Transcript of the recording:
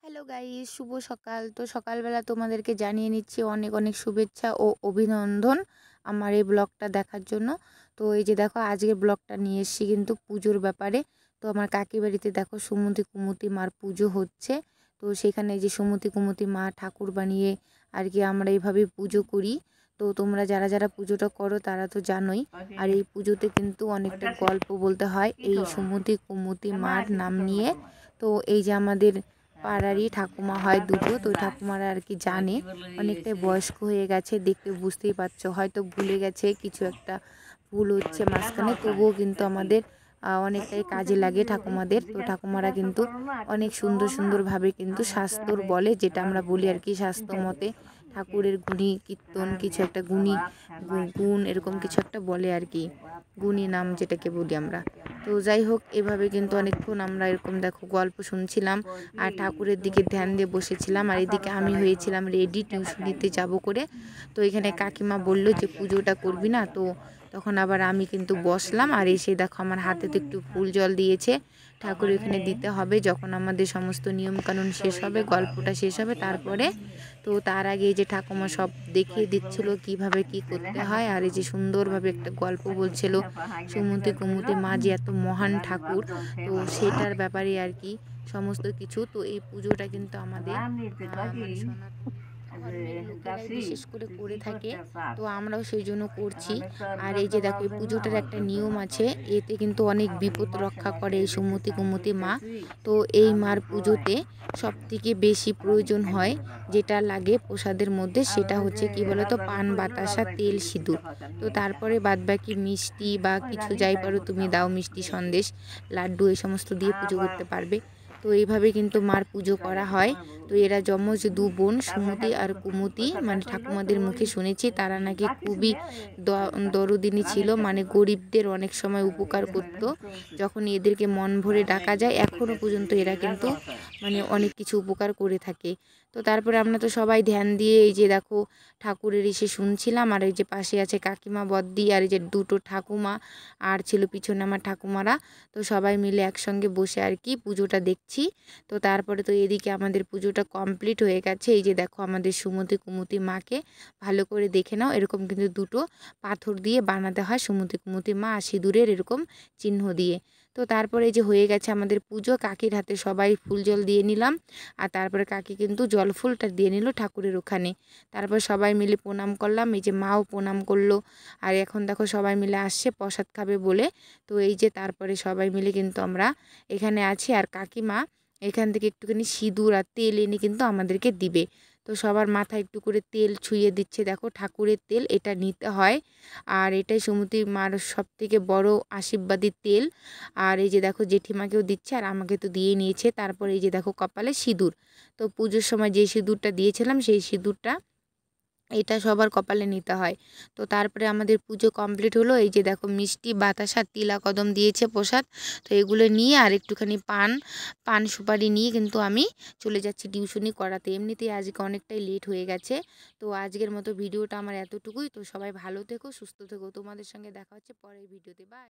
Hello guys, শুভ সকাল। তো সকালবেলা তোমাদেরকে জানিয়ে নিচ্ছি অনেক অনেক শুভেচ্ছা ও অভিনন্দন আমার এই ব্লগটা দেখার জন্য। তো এই যে দেখো আজকের ব্লগটা নিয়ে এসেছি কিন্তু পুজোর ব্যাপারে। তো আমার কাকি বাড়িতে দেখো সুমতি কুমতি মার পুজো হচ্ছে। তো সেখানে এই যে সুমতি কুমতি মা ঠাকুর বানিয়ে আর কি আমরা এইভাবে পুজো করি। তো তোমরা যারা যারা পুজোটা করো তারা তো জানোই। আর এই পুজোতে কিন্তু অনেকটা গল্প বলতে হয় এই সুমতি কুমতি মার নাম নিয়ে। তো এই যে আমাদের পাড়ারই ঠাকুমা হয় দুটো, তো ঠাকুমারা আর কি জানে, অনেকটাই বয়স্ক হয়ে গেছে, দেখতে বুঝতেই পারছো হয়তো ভুলে গেছে কিছু একটা ভুল হচ্ছে মাঝখানে, তবুও কিন্তু আমাদের অনেকটাই কাজে লাগে ঠাকুমাদের। তো ঠাকুমারা কিন্তু অনেক সুন্দর সুন্দরভাবে কিন্তু শাস্ত্র বলে, যেটা আমরা বলি আর কি শাস্ত্র মতে ঠাকুরের গুণী কীর্তন কিছু একটা গুণী গুণ এরকম কিছু একটা বলে আর কি, গুণী নাম যেটাকে বলি আমরা। তো যাই হোক, এভাবে কিন্তু অনেকক্ষণ আমরা এরকম দেখো গল্প শুনছিলাম আর ঠাকুরের দিকে ধ্যান দিয়ে বসেছিলাম। আর এদিকে আমি হয়েছিলাম রেডি টিউশনিতে যাব করে। তো এখানে কাকিমা বলল যে পুজোটা করবি না, তো তখন আবার আমি কিন্তু বসলাম। আর এসে দেখো আমার হাতে তো একটু ফুল জল দিয়েছে, ঠাকুর এখানে দিতে হবে যখন আমাদের সমস্ত নিয়মকানুন শেষ হবে, গল্পটা শেষ হবে তারপরে। তো তার আগে এই যে ঠাকুমা সব দেখিয়ে দিচ্ছিল কিভাবে কি করতে হয়। আর এই যে সুন্দরভাবে একটা গল্প বলছিল সুমতি কুমতি মা যে এত মহান ঠাকুর, তো সেটার ব্যাপারে আর কি সমস্ত কিছু। তো এই পুজোটা কিন্তু আমাদের মানে সনাতন ধর্মের লোকেরাই বিশেষ করে করে থাকে, তো আমরাও সেই জন্য করছি। আর এই যে দেখো এই পুজোটার একটা নিয়ম আছে, এতে কিন্তু অনেক বিপদ রক্ষা করে এই সুমতি কুমতি মা। তো এই মার পুজোতে সব থেকে বেশি প্রয়োজন হয় যেটা লাগে প্রসাদের মধ্যে, সেটা হচ্ছে কি বলতো, পান বাতাসা তেল সিঁদুর। তো তারপরে বাদবাকি মিষ্টি বা কিছু যাই পারো তুমি দাও, মিষ্টি সন্দেশ লাড্ডু এই সমস্ত দিয়ে পুজো করতে পারবে। তো এইভাবে কিন্তু মার পুজো করা হয়। তো এরা যমজ দু বোন সুমতি আর কুমতি, মানে ঠাকুমাদের মুখে শুনেছি তারা নাকি খুবই দরদিনী ছিল, মানে গরিবদের অনেক সময় উপকার করত। যখন এদেরকে মন ভরে ডাকা যায় এখনও পর্যন্ত এরা কিন্তু মানে অনেক কিছু উপকার করে থাকে। তো তারপরে আমরা তো সবাই ধ্যান দিয়ে এই যে দেখো ঠাকুরের এসে শুনছিলাম। আর এই যে পাশে আছে কাকিমা বদ্দি আর এই যে দুটো ঠাকুমা আর ছিল পিছনে আমার ঠাকুমারা। তো সবাই মিলে একসঙ্গে বসে আর কি পুজোটা দেখছি। তো তারপরে তো এদিকে আমাদের পুজোটা কমপ্লিট হয়ে গেছে। এই যে দেখো আমাদের সুমতি কুমতি মাকে ভালো করে দেখে নাও, এরকম কিন্তু দুটো পাথর দিয়ে বানাতে হয় সুমতি কুমতি মা আর সিঁদুরের এরকম চিহ্ন দিয়ে। তো তারপরে এই যে হয়ে গেছে আমাদের পুজো, কাকির হাতে সবাই ফুল জল দিয়ে নিলাম। আর তারপরে কাকি কিন্তু জল ফুলটা দিয়ে নিল ঠাকুরের ওখানে। তারপর সবাই মিলে প্রণাম করলাম, এই যে মাও প্রণাম করলো। আর এখন দেখো সবাই মিলে আসছে প্রসাদ খাবে বলে। তো এই যে তারপরে সবাই মিলে কিন্তু আমরা এখানে আছি। আর কাকিমা এখান থেকে একটুখানি সিঁদুর আর তেল এনে কিন্তু আমাদেরকে দিবে। তো সবার মাথায় একটু করে তেল ছুঁয়ে দিচ্ছে, দেখো ঠাকুরের তেল এটা নিতে হয়। আর এটাই সুমতি মার সব থেকে বড় আশীর্বাদী তেল। আর এই যে দেখো জেঠিমাকেও দিচ্ছে আর আমাকে তো দিয়ে নিয়েছে। তারপর এই যে দেখো কপালে সিঁদুর, তো পুজোর সময় যে সিঁদুরটা দিয়েছিলাম সেই সিঁদুরটা এটা সবার কপালে নিতে হয়। তো তারপরে আমাদের পুজো কমপ্লিট হলো। এই যে দেখো মিষ্টি বাতাসা তিলা কদম দিয়েছে প্রসাদ, তো এগুলো নিয়ে আর একটুখানি পান সুপারি নিয়ে কিন্তু আমি চলে যাচ্ছি টিউশনি করাতে। এমনিতেই আজকে অনেকটাই লেট হয়ে গেছে। তো আজকের মতো ভিডিওটা আমার এতটুকুই। তো সবাই ভালো থেকো, সুস্থ থেকো, তোমাদের সঙ্গে দেখা হচ্ছে পরের ভিডিওতে। বাই।